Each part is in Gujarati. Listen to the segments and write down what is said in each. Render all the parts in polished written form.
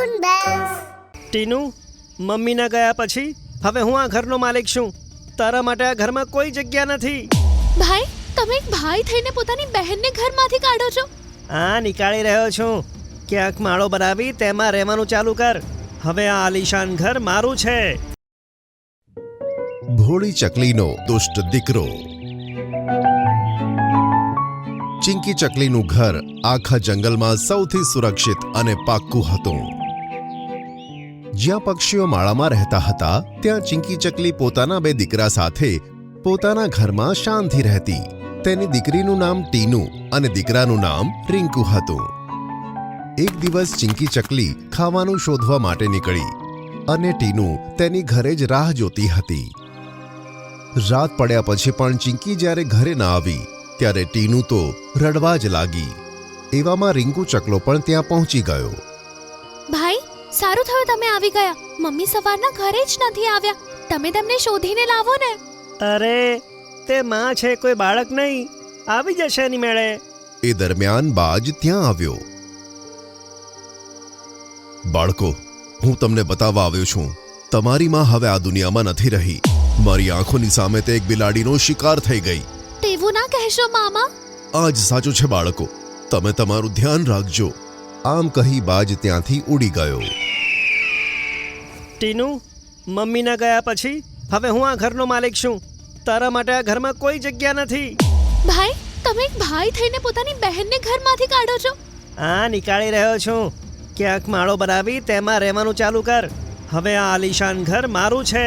Cartoon bells. ટીનુ, મમ્મીના ગયા પછી હવે હું આ ઘરનો માલિક છું. તારા માટે આ ઘરમાં કોઈ જગ્યા નથી. ભાઈ, તમે એક ભાઈ થઈને પોતાની બહેનને ઘરમાંથી કાઢો છો. આ નીકાળી રહ્યો છું. ક્યાંક માળો બનાવી તેમાં રહેવાનું ચાલુ કર. હવે આ આલીશાન ઘર મારું છે. ભોળી ચકલીનો દુષ્ટ દીકરો. ચિંકી ચકલીનું ઘર આખા જંગલમાં સૌથી સુરક્ષિત અને પાક્કું હતું. જ્યાં પક્ષીઓ માળામાં રહેતા હતા ત્યાં ચિંકી ચકલી પોતાના બે દીકરા સાથે પોતાના ઘરમાં શાંતિ રહેતી. તેની દીકરીનું નામ ટીનુ અને દીકરાનું નામ રિંકુ હતું. એક દિવસ ચિંકી ચકલી ખાવાનું શોધવા માટે નીકળી અને ટીનુ તેની ઘરે જ રાહ જોતી હતી. રાત પડ્યા પછી પણ ચિંકી જ્યારે ઘરે ન આવી ત્યારે ટીનુ તો રડવા જ લાગી. એવામાં રિંકુ ચકલો પણ ત્યાં પહોંચી ગયો. ભાઈ, સારું થયું તમે આવી ગયા. મમ્મી સવારના ઘરે જ નથી આવ્યા. તમે તેમને શોધીને લાવો ને. અરે, તે માં છે, કોઈ બાળક નહીં. આવી જશે એની મેળે. એ દરમિયાન બાજ ત્યાં આવ્યો. બાળકો, હું તમને બતાવવા આવ્યો છું. તમારી માં હવે આ દુનિયામાં નથી રહી. મારી આંખોની સામે તે એક બિલાડીનો શિકાર થઈ ગઈ. તેવું ના કહેશો મામા. આ જ સાચું છે બાળકો. તમે તમારું ધ્યાન રાખજો. આમ કહી બાજ ત્યાંથી ઉડી ગયો. ટીનુ, મમ્મીના ગયા પછી હવે હું આ ઘરનો માલિક છું. તારા માટે આ ઘરમાં કોઈ જગ્યા નથી. ભાઈ, તમે એક ભાઈ થઈને પોતાની બહેનને ઘરમાંથી કાઢો છો. આ નીકાળી રહ્યો છું. ક્યાંક માળો બનાવી તેમાં રહેવાનું ચાલુ કર. હવે આ આલીશાન ઘર મારું છે.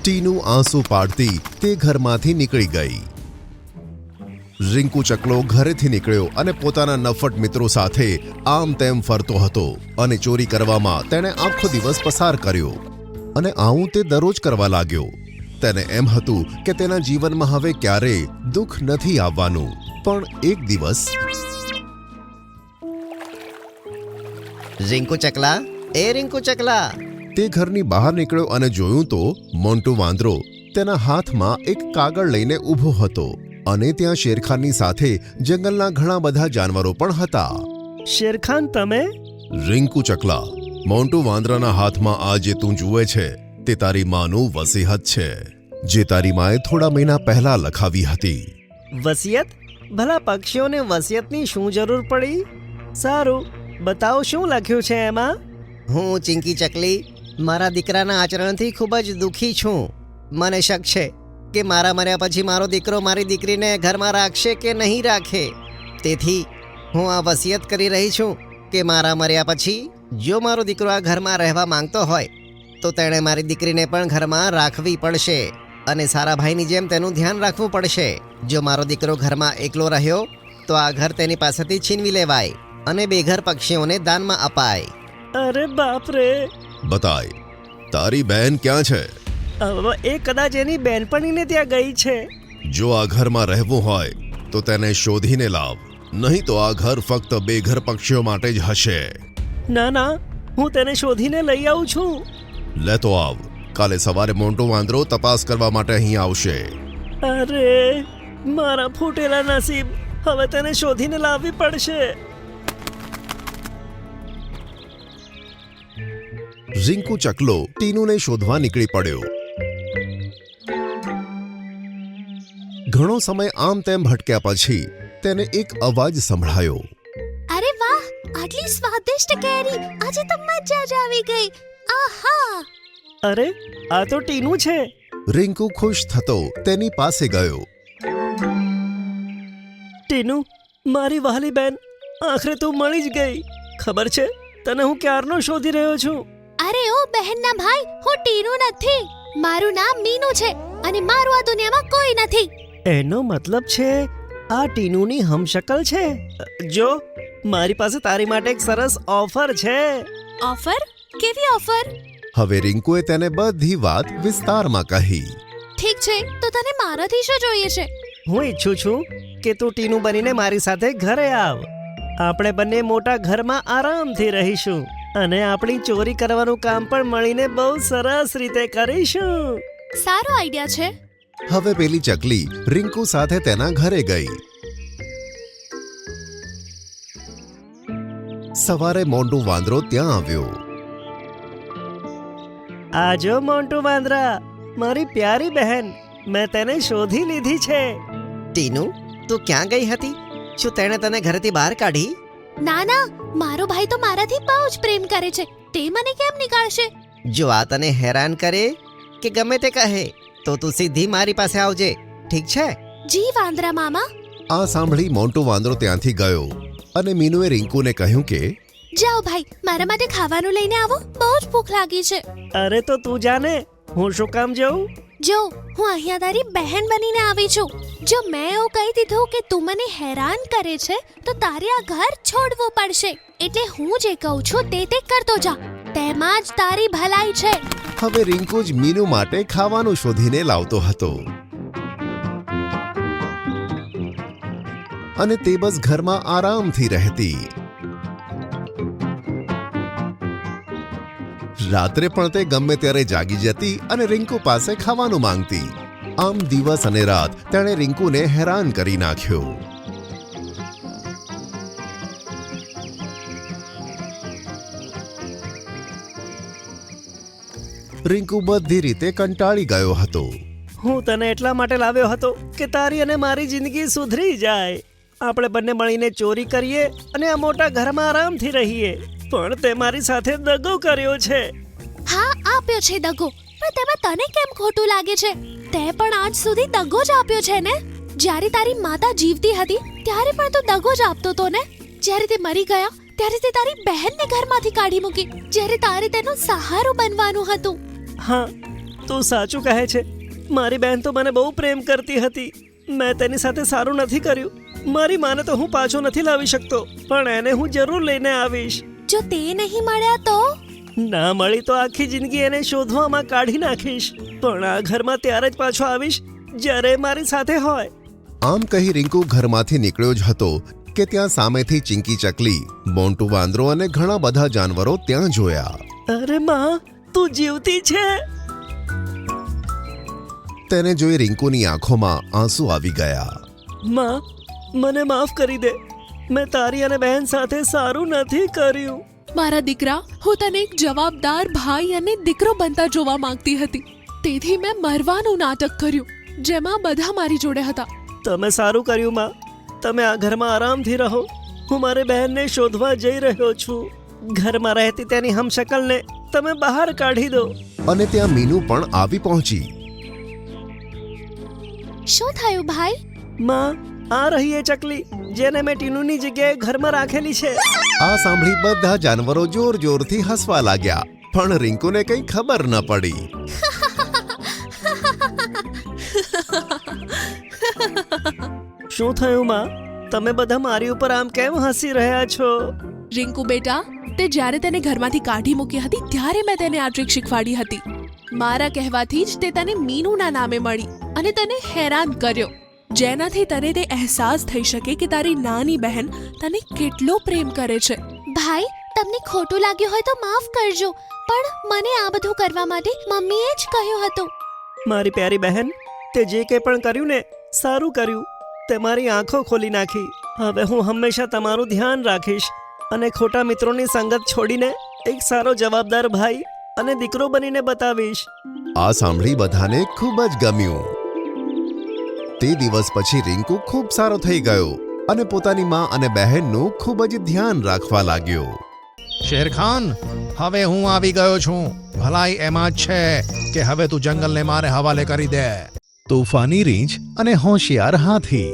ટીનુ આંસુ પાડતી તે ઘરમાંથી નીકળી ગઈ. રિંકુ ચકલો ઘરેથી નીકળ્યો અને પોતાના નફટ મિત્રો સાથે આમ તેમ ફરતો હતો અને ચોરી કરવામાં તેણે આખો દિવસ પસાર કર્યો. અને આવું તે દરરોજ કરવા લાગ્યો. તેને એમ હતું કે તેના જીવનમાં હવે ક્યારેય દુઃખ નથી આવવાનું. પણ એક દિવસ રિંકુ ચકલા, એ રિંકુ ચકલા. તે ઘરની બહાર નીકળ્યો અને જોયું તો મોન્ટુ વાંદરો તેના હાથમાં એક કાગળ લઈને ઊભો હતો. અને ત્યાં શેરખાનની સાથે જંગલના ઘણા બધા જાનવરો પણ હતા. શેરખાન, તમે? રિંકુ ચકલા, મોન્ટુ વાંદરાના હાથમાં આ જે તું જુએ છે તે તારી માનું વસીહત છે, જે તારી માએ થોડા મહિના પહેલા લખાવી હતી. વસિયત? ભલા પક્ષીઓને વસિયતની શું જરૂર પડી? સારું, બતાવો શું લખ્યું છે એમાં. હું ચિંકી ચકલી મારા દીકરાના આચરણથી ખૂબ જ દુઃખી છું. મને શક છે કે મારા મર્યા પછી મારો દીકરો મારી દીકરીને ઘરમાં રાખશે કે નહીં રાખે. તેથી હું આ વસિયત કરી રહી છું કે મારા મર્યા પછી જો મારો દીકરો આ ઘરમાં રહેવા માંગતો હોય તો તેણે મારી દીકરીને પણ ઘરમાં રાખવી પડશે અને સારા ભાઈની જેમ તેનું ધ્યાન રાખવું પડશે. જો મારો દીકરો ઘરમાં એકલો રહ્યો તો આ ઘર તેની પાસેથી છીનવી લેવાય અને બેઘર પક્ષીઓને દાનમાં અપાય. અરે બાપ રે! બતાય, તારી બહેન ક્યાં છે? એ કદાચ એની બહેનપણીને ત્યાં ગઈ છે. જો આ ઘરમાં રહેવું હોય તો તેને શોધીને લાવ, નહીં તો આ ઘર ફક્ત બેઘર પક્ષીઓ માટે જ હશે. ના ના, હું તેને શોધીને લઈ આવું છું. લેતો આવ. કાલે સવારે મોન્ટુ વાંદરો તપાસ કરવા માટે અહીં આવશે. અરે મારા ફૂટેલા નસીબ! હવે તેને શોધીને લાવવી પડશે. રિંકુ ચકલો ટીનુને શોધવા નીકળી પડ્યો. ઘણો સમય આમ તેમ ભટક્યા પછી તેને એક અવાજ સંભળાયો. અરે વાહ, આટલી સ્વાદિષ્ટ કેરી! આજે તો મજા જ આવી ગઈ. આહા! અરે, આ તો ટીનુ છે. રિંકુ ખુશ થતો તેની પાસે ગયો. ટીનુ, મારી વહાલી બેન, આખરે તું મળી જ ગઈ. ખબર છે તને હું ક્યારનો શોધી રહ્યો છું. અરે ઓ બહેનના ભાઈ, હું ટીનુ નથી. મારું નામ મીનુ છે અને મારું આ દુનિયામાં કોઈ નથી. એનો મતલબ છે આ ટીનુની હમશકલ છે. જો, મારી પાસે તારી માટે એક સરસ ઓફર છે. ઓફર? કેવી ઓફર? હવે રિંકુએ તેને બધી વાત વિસ્તારમાં કહી. ઠીક છે, તો તને મારાથી શું જોઈએ છે? હું ઈચ્છું છું કે તું ટીનુ બનીને મારી સાથે ઘરે આવ. આપણે બંને મોટા ઘરમાં આરામથી રહીશું અને આપણી ચોરી કરવાનું કામ પણ મળીને બહુ સરસ રીતે કરીશું. સારો આઈડિયા છે. હવે પેલી ચકલી રિંકુ સાથે તેના ઘરે ગઈ. સવારે મોન્ટુ વાંદરો ત્યાં આવ્યો. આજો મોન્ટુ વાંદરા, મારી પ્યારી બહેન, મેં તેને શોધી લીધી છે. ટીનુ, તું ક્યાં ગઈ હતી? શું તેણે તને ઘરેથી બહાર કાઢી? ના ના, મારો ભાઈ તો મારાથી બહુ જ પ્રેમ કરે છે, તે મને કેમ નીકાળશે? જો આ તને હેરાન કરે કે ગમે તે કહે તો તું સીધી મારી પાસે આવજે, ઠીક છે? જી વાંદરા મામા. આ સાંભળી મોન્ટુ વાંદરો ત્યાંથી ગયો અને મીનુએ રિંકુને કહ્યું કે જાઓ ભાઈ, મારા માટે ખાવાનું લઈને આવો, બહુ જ ભૂખ લાગી છે. અરે તો તું જાને, હું શું કામ જાઉં? જો હું અહીંયા તારી બહેન બનીને આવી છું. જો મેં એવું કહી દીધું કે તું મને હેરાન કરે છે તો તારે આ ઘર છોડવું પડશે. એટલે હું જે કહું છું તે કરતો જા, તેમાં જ તારી ભલાઈ છે. હવે રિંકુ જ મીનુ માટે ખાવાનું શોધીને લાવતો હતો અને તે બસ ઘરમાં આરામથી રહેતી. રાત્રે પણ તે ગમે ત્યારે જાગી જતી અને રિંકુ પાસે ખાવાનું માંગતી. આમ દિવસ અને રાત તેણે રિંકુને હેરાન કરી નાખ્યો. રિંકુ બધી રીતે કંટાળી ગયો હતો. હું તને એટલા માટે લાવ્યો હતો કે તારી અને મારી જિંદગી સુધરી જાય. આપણે બંને મળીને ચોરી કરીએ અને આ મોટા ઘરમાં આરામથી રહીએ. પણ તે મારી સાથે દગો કર્યો છે. હા, આપ્યો છે દગો, પણ તેમાં તને કેમ ખોટું લાગે છે? તે પણ આજ સુધી દગો જ આપ્યો છે ને? જ્યારે તારી માતા જીવતી હતી ત્યારે પણ તું દગો જ આપતો તો ને? જ્યારે તે મરી ગયા ત્યારે તે તારી બહેનને ઘરમાંથી કાઢી મૂકી, જ્યારે તારે તેનો સહારો બનવાનું હતું. હા, તું સાચું કહે છે. મારી બહેન તો મને બહુ પ્રેમ કરતી હતી. મેં તેની સાથે સારું નથી કર્યું. મારી માને તો હું પાછો નથી લાવી શકતો, પણ એને હું જરૂર લઈને આવીશ. જો તે નહીં મળ્યા તો? ના મળી તો આખી જિંદગી એને શોધવામાં કાઢી નાખીશ. પણ આ ઘરમાં ત્યારે જ પાછો આવીશ જ્યારે એ મારી સાથે હોય. આમ કહી રિંકુ ઘરમાંથી નીકળ્યો જ હતો કે ત્યાં સામેથી ચિંકી ચકલી, મોન્ટુ વાંદરો અને ઘણા બધા જાનવરો ત્યાં જોયા. અરે માં, તું જીવતી છે? તેને જોઈ રિંકુની આંખોમાં આંસુ આવી ગયા. માં, મને માફ કરી દે. મેં તારી અને બહેન સાથે સારું નથી કર્યું. મારા દીકરા, હું તને એક જવાબદાર ભાઈ અને દીકરો બનતા જોવા માંગતી હતી, તેથી મેં મરવાનું નાટક કર્યું, જેમાં બધા મારી જોડે હતા. તમે સારું કર્યું માં. તમે આ ઘરમાં આરામથી રહો. હું મારી બહેનને શોધવા જઈ રહ્યો છું. ઘરમાં રહેતી તેની હમશકલને તમે બહાર કાઢી દો. અને ત્યાં મીનુ પણ આવી પહોંચી. શું થયું ભાઈ? માં, આ રહી એ ચકલી જેને મેં ટીનુની જગ્યાએ ઘરમાં રાખેલી છે. આ સાંભળી બધા જાનવરો જોર જોરથી હસવા લાગ્યા, પણ રિંકુને કંઈ ખબર ન પડી. શું થયું માં? તમે બધા મારી ઉપર આમ કેમ હસી રહ્યા છો? રિંકુ બેટા, તે જ્યારે તેને ઘરમાંથી કાઢી મૂકી હતી ત્યારે મેં તેને આ ટ્રીક શીખવાડી હતી. મારા કહેવાથી જ તે તને મીનુના નામે મળી અને તને હેરાન કર્યો, જેનાથી તને તે અહેસાસ થઈ શકે કે તારી નાની બહેન તને કેટલો પ્રેમ કરે છે. ભાઈ, તમને ખોટું લાગ્યું હોય તો માફ કરજો, પણ મને આ બધું કરવા માટે મમ્મીએ જ કહ્યું હતું. મારી પ્યારી બહેન, તે જે કંઈ પણ કર્યું ને, સારું કર્યું. તે મારી આંખો ખોલી નાખી. હવે હું હંમેશા તમારું ધ્યાન રાખીશ અને ખોટા મિત્રોની સંગત છોડીને એક સારો જવાબદાર ભાઈ અને દીકરો બનીને બતાવીશ. આ સાંભળી બધાને ખૂબ જ ગમ્યું. તે દિવસ પછી રિંકુ ખૂબ સારો થઈ ગયો અને પોતાની માં અને બહેનનું ખૂબ જ ધ્યાન રાખવા લાગ્યો. શેરખાન, હવે હું આવી ગયો છું. ભલાઈ એમાં જ છે કે હવે તું જંગલને મારે હવાલે કરી દે. તોફાની રીંછ અને હોશિયાર હાથી.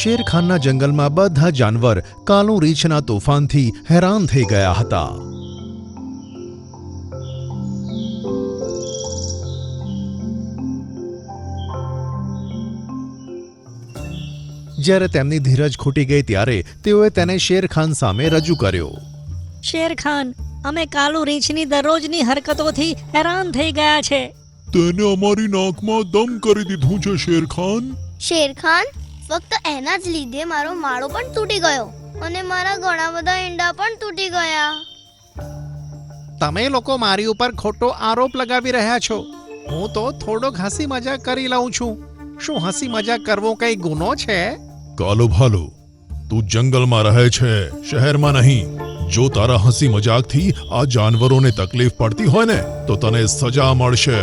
શેરખાનના જંગલમાં બધા જાનવર કાળું રીંછના તોફાનથી હેરાન થઈ ગયા હતા. જ્યારે તેમની ધીરજ ખૂટી ગઈ ત્યારે તેઓએ તેને શેરખાન સામે રજૂ કર્યો. શેરખાન, અમે કાલુ રીંછની દરરોજની હરકતોથી હેરાન થઈ ગયા છે. તેને અમારી નાકમાં દમ કરી દીધું છે શેરખાન. શેરખાન, ફક્ત એના જ લીધે મારો માળો પણ તૂટી ગયો અને મારા ઘણા બધા ઈંડા પણ તૂટી ગયા. તમે લોકો મારી ઉપર ખોટો આરોપ લગાવી રહ્યા છો. હું તો થોડોક હસી મજાક કરી લઉં છું. શું હસી મજાક કરવો કઈ ગુનો છે? કાલો ભાલો, તું જંગલમાં રહે છે, શહેરમાં નહીં. જો તારા હસી મજાકથી આ જાનવરોને તકલીફ પડતી હોય ને તો તને સજા મળશે.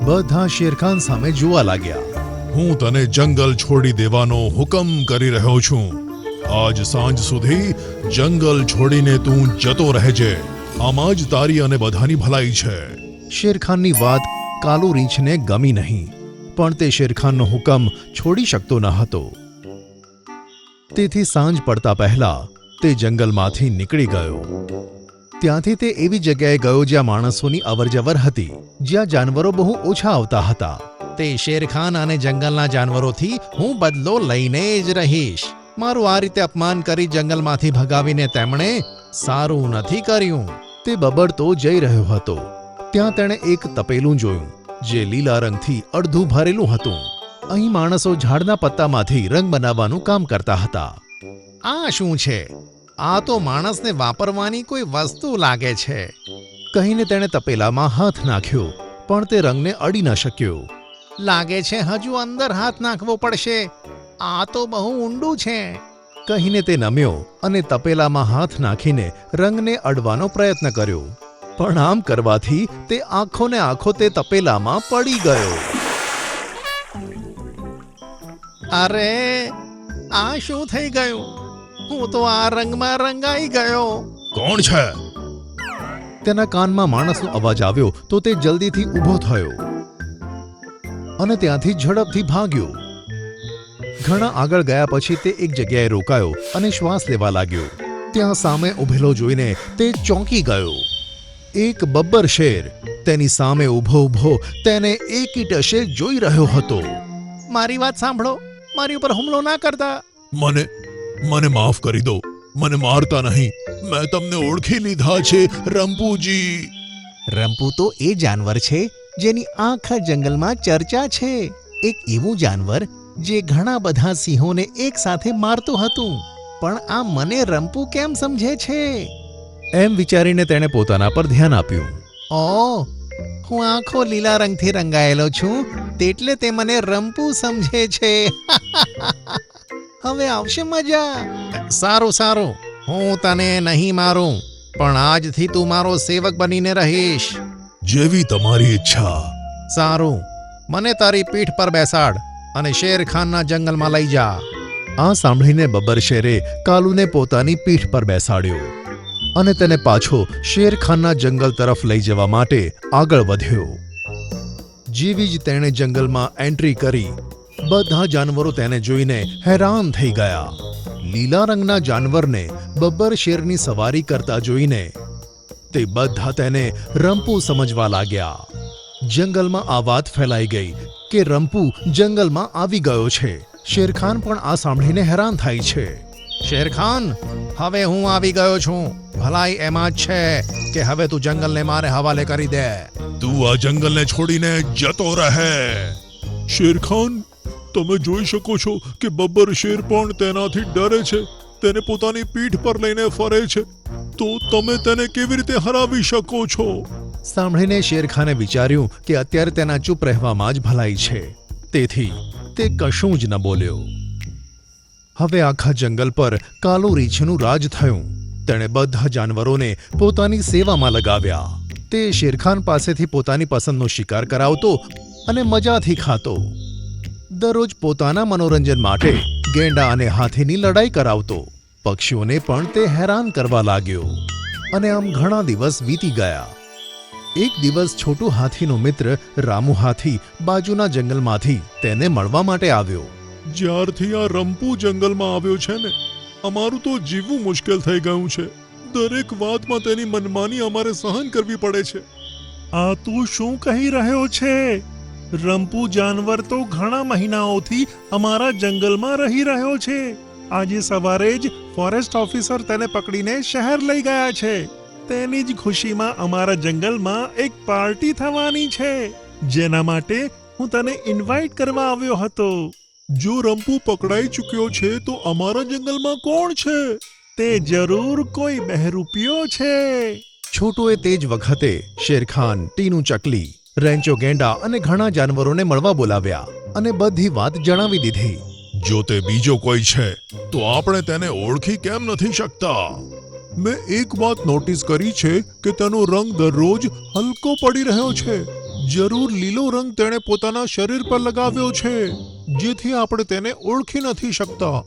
બધા શેરખાન સામે જોવા લાગ્યા. હું તને જંગલ છોડી દેવાનો હુકમ કરી રહ્યો છું. આજ સાંજ સુધી જંગલ છોડીને તું જતો રહેજે. આમાં જ તારી અને બધાની ભલાઈ છે. શેરખાનની વાત કાલુ રીંછને ગમી નહીં, પણ તે શેરખાનનો હુકમ છોડી શકતો ન હતો. તેથી સાંજ પડતા પહેલા તે જંગલમાંથી નીકળી ગયો. ત્યાંથી તે એવી જગ્યાએ ગયો જ્યાં માણસોની અવરજવર હતી, જ્યાં જાનવરો બહુ ઓછા આવતા હતા. તે શેરખાન અને જંગલના જાનવરોથી હું બદલો લઈને જ રહીશ. મારું આ રીતે અપમાન કરી જંગલમાંથી ભગાવીને તેમણે સારું નથી કર્યું. તે બબડતો જઈ રહ્યો હતો. ત્યાં તેણે એક તપેલું જોયું, જે લીલા રંગથી અડધું ભરેલું હતું. અહીં માણસો ઝાડના પત્તામાંથી રંગ બનાવવાનું કામ કરતા હતા. આ શું છે? આ તો માણસને વાપરવાની કોઈ વસ્તુ લાગે છે, કહીને તેણે તપેલામાં હાથ નાખ્યો, પણ તે રંગને અડી ન શક્યો. લાગે છે હજુ અંદર હાથ નાખવો પડશે. આ તો બહુ ઊંડું છે, કહીને તે નમ્યો અને તપેલામાં હાથ નાખીને રંગને અડવાનો પ્રયત્ન કર્યો. પણ આમ કરવાથી તે આખો ને આખો તે તપેલામાં પડી ગયો. અરે, આ શું થઈ ગયું? હું તો આ રંગમાં રંગાઈ ગયો. કોણ છે? તેના કાનમાં માણસનો અવાજ આવ્યો તો તે જલ્દીથી ઊભો થયો અને ત્યાંથી ઝડપથી ભાગ્યો. ઘણા આગળ ગયા પછી તે એક જગ્યાએ રોકાયો અને શ્વાસ લેવા લાગ્યો. ત્યાં સામે ઊભેલો જોઈને તે ચોંકી ગયો. એક બબ્બર શેર તેની સામે ઊભો ઊભો તેને એકીટશે જોઈ રહ્યો હતો. મારી વાત સાંભળો, મારી ઉપર હુમલો ના કરતા. મને માફ કરી દો. મને મારતા નહીં. મેં તમને ઓળખી લીધા છે, રંપુજી. રંપુ તો એ જાનવર છે જેની આખા જંગલમાં ચર્ચા છે. એક એવું જાનવર જે ઘણા બધા સિંહોને એક સાથે મારતું હતું. પણ આ મને રંપુ કેમ સમજે છે? એમ વિચારીને તેણે પોતાના પર ધ્યાન આપ્યું. ઓહ, હું આખો લીલા રંગથી રંગાયેલો છું, તેટલે તે મને રંપુ સમજે છે. હવે આવશે મજા. સારું સારું, હું તને નહીં મારું, પણ આજથી તું મારો સેવક બનીને રહીશ. જેવી તમારી ઈચ્છા. સારું, મને તારી પીઠ પર બેસાડ અને શેરખાનના જંગલમાં લઈ જા. આ સાંભળીને બબ્બર શેરે કાલુને પોતાની પીઠ પર બેસાડ્યો અને તેને પાછો શેરખાનના જંગલ તરફ લઈ જવા માટે આગળ વધ્યો. જેવી જ તેણે જંગલમાં એન્ટ્રી કરી, બધા જાનવરો તેને જોઈને હેરાન થઈ ગયા. લીલા રંગના જાનવરને બબ્બર શેરની સવારી કરતા જોઈને તે બધા તેને રંપુ સમજવા લાગ્યા. જંગલમાં આ વાત ફેલાઈ ગઈ કે રંપુ જંગલમાં આવી ગયો છે. શેરખાન પણ આ સાંભળીને હેરાન થાય છે. શેરખાન, હવે હું આવી ગયો છું. ભલાઈ એમાં જ છે કે હવે તું જંગલને મારે હવાલે કરી દે. તું આ જંગલને છોડીને જતો રહે. શેરખાન, તમે જોઈ શકો છો કે બબ્બર શેર પણ તેનાથી ડરે છે. તેને પોતાની પીઠ પર લઈને ફરે છે. તો તમે તેને કેવી રીતે હરાવી શકો છો? સાંભળીને શેરખાને વિચાર્યું કે અત્યારે તેના ચૂપ રહેવામાં જ ભલાઈ છે. તેથી તે કશું જ ન બોલ્યો. હવે આખા જંગલ પર કાલો રીંછનું રાજ થયું. તેણે બધા જાનવરોને પોતાની સેવામાં લગાવ્યા. તે શેરખાન પાસેથી પોતાની પસંદનો શિકાર કરાવતો અને મજાથી ખાતો. દરરોજ પોતાના મનોરંજન માટે ગેંડા અને હાથીની લડાઈ કરાવતો. પક્ષીઓને પણ તે હેરાન કરવા લાગ્યો અને આમ ઘણા દિવસ વીતી ગયા. એક દિવસ છોટું હાથીનો મિત્ર રામુ હાથી બાજુના જંગલમાંથી તેને મળવા માટે આવ્યો. જ્યારથી આ રંપુ જંગલમાં આવ્યો છે ને, અમારું તો જીવવું મુશ્કેલ થઈ ગયું છે. દરેક વાતમાં તેની મનમાની અમારે સહન કરવી પડે છે. આ તું શું કહી રહ્યો છે? રંપુ જાનવર તો ઘણા મહિનાઓથી અમારા જંગલમાં રહી રહ્યો છે. આજે સવારે જ ફોરેસ્ટ ઓફિસર તેને પકડીને શહેર લઈ ગયા છે. તેની જ ખુશીમાં અમારા જંગલમાં એક પાર્ટી થવાની છે, જેના માટે હું તને ઇન્વાઇટ કરવા આવ્યો હતો. જો રંપુ પકડાઈ ચૂક્યો છે તો અમારા જંગલમાં કોણ છે? તે જરૂર કોઈ બહેરૂપિયો છે. છોટુએ તે જ વખતે શેરખાન, ટીનું ચકલી, રેન્ચો ગેંડા અને ઘણા જાનવરોને મળવા બોલાવ્યા અને બધી વાત જણાવી દીધી. જો તે બીજો કોઈ છે તો આપણે તેને ઓળખી કેમ નથી શકતા? મેં એક વાત નોટિસ કરી છે કે તેનો રંગ દરરોજ હલકો પડી રહ્યો છે. જરૂર લીલો રંગ તેણે પોતાના શરીર પર લગાવ્યો છે, જેથી આપણે તેને ઓળખી નથી શકતા.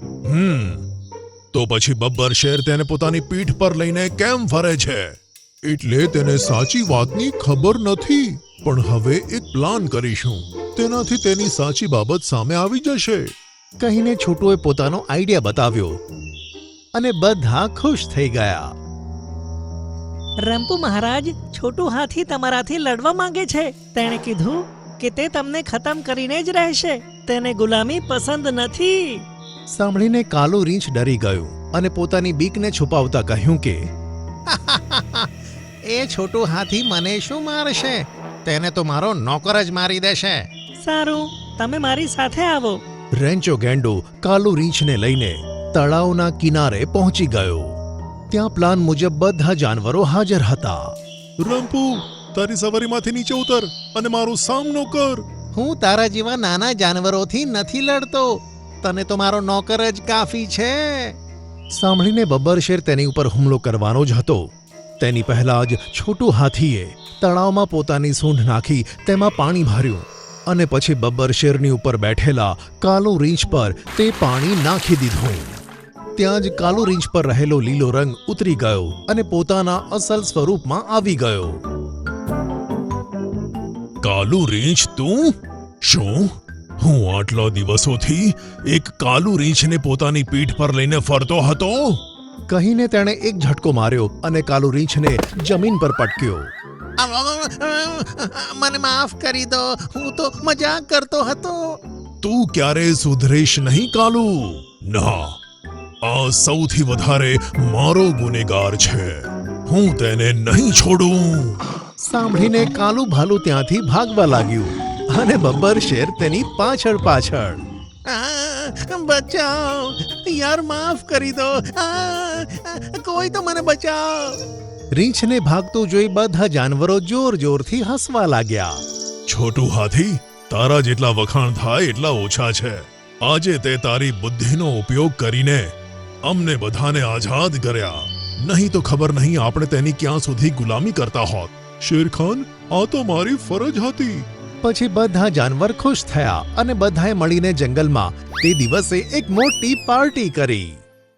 તો પછી બબ્બર શેર તેને પોતાની પીઠ પર લઈને કેમ ફરે છે? એટલે તેને સાચી વાતની ખબર નથી. પણ હવે એક પ્લાન કરીશું, તેનાથી તેની સાચી બાબત સામે આવી જશે. કહીને છોટુએ પોતાનો આઈડિયા બતાવ્યો અને બધા ખુશ થઈ ગયા. રંપુ મહારાજ, છોટું હાથી તમારાથી લડવા માંગે છે. તેણે કીધું કે તે તમને ખતમ કરીને જ રહેશે. તેને ગુલામી પસંદ નથી. સાંભળીને કાલું રીંછ ડરી ગયું અને પોતાની બીકને છુપાવતા કહ્યું કે એ છોટું હાથી મને શું મારશે? તેને તો મારો નોકર જ મારી દેશે. સારું, તમે મારી સાથે આવો. રેન્ચો ગેંડો કાલું રીંછને લઈને તળાવના કિનારે પહોંચી ગયો. ત્યાં પ્લાન મુજબ બધા જાનવરો હાજર હતા. રંપુ, તારી સવારીમાંથી નીચે ઉતર અને મારો સામનો કર. હું તારા જેવા નાના જાનવરોથી નથી લડતો. તને તો મારો નોકર જ કાફી છે. સાંભળીને બબ્બર શેર તેની ઉપર હુમલો કરવાનો જ હતો. તેની પહેલા જ છોટું હાથીએ તળાવમાં પોતાની સૂંઢ નાખી તેમાં પાણી ભર્યું અને પછી બબ્બર શેરની ઉપર બેઠેલા કાલું રીંછ પર તે પાણી નાખી દીધું. ત્યાં જ કાલું રીંછ પર રહેલો લીલો રંગ ઉતરી ગયો અને પોતાના અસલ સ્વરૂપમાં આવી ગયો. કાલું રીંછ તું? શું હું આટલા દિવસોથી એક કાલું રીંછને પોતાની પીઠ પર લઈને ફરતો હતો? કહીને તેણે એક ઝટકો માર્યો અને કાલું રીંછને જમીન પર પટક્યો. મને માફ કરી દો, હું તો મજાક કરતો હતો. તું ક્યારે સુધરીશ નહીં કાલું. ના, આ સૌથી વધારે મારો ગુનેગાર છે. હું તેને નહીં છોડું. સાંભળીને કાલું ભાલું ત્યાંથી ભાગવા લાગ્યું અને બબ્બર શેર તેની પાછળ પાછળ. બચાવ, યાર માફ કરી દો. કોઈ તો મને બચાવ. રીંછને ભાગતું જોઈ બધા જાનવરો જોર જોરથી હસવા લાગ્યા. છોટું હાથી, તારા જેટલા વખાણ થાય એટલા ઓછા છે. આજે તે તારી બુદ્ધિનો ઉપયોગ કરીને અમને બધાને આઝાદ કર્યા. નહીં તો ખબર નહીં આપણે તેની ક્યાં સુધી ગુલામી કરતા હોત. શેરખાન, આ તો મારી ફરજ હતી. પછી બધા જાનવર ખુશ થયા અને બધાએ મળીને જંગલમાં તે દિવસે એક મોટી પાર્ટી કરી.